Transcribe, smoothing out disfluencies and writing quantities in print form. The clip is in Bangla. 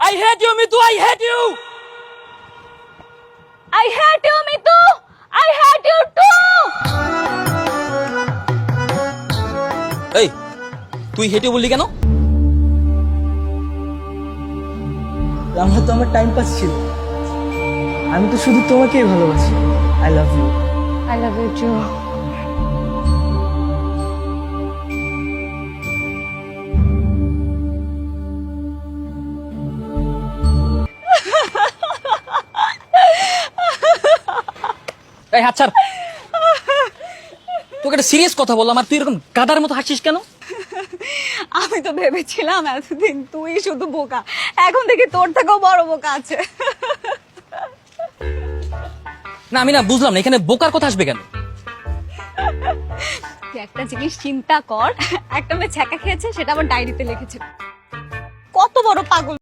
I hate you, Mitu. I hate you. I hate you, Mitu. I hate you too. এই তুই হেঁটে বললি কেন? রামা তো আমার টাইম পাস ছিল, আমি তো শুধু তোমাকেই ভালোবাসি। I love you. I love you too. এই হাত ছাড়। তোকে একটা সিরিয়াস কথা বললাম আর তুই এরকম গাদার মতো হাসিস কেন? আমি তো ভেবেছিলাম এতদিন তুই শুধু বোকা, এখন থেকে তোর থেকেও বড় বোকা আছে। না আমি না বুঝলাম না এখানে বোকার কথা আসবে কেন? তুই একটা জিনিস চিন্তা কর, একটা মেয়ে ছ্যাঁকা খেয়েছে, সেটা আবার ডায়েরিতে লিখেছে। কত বড় পাগল!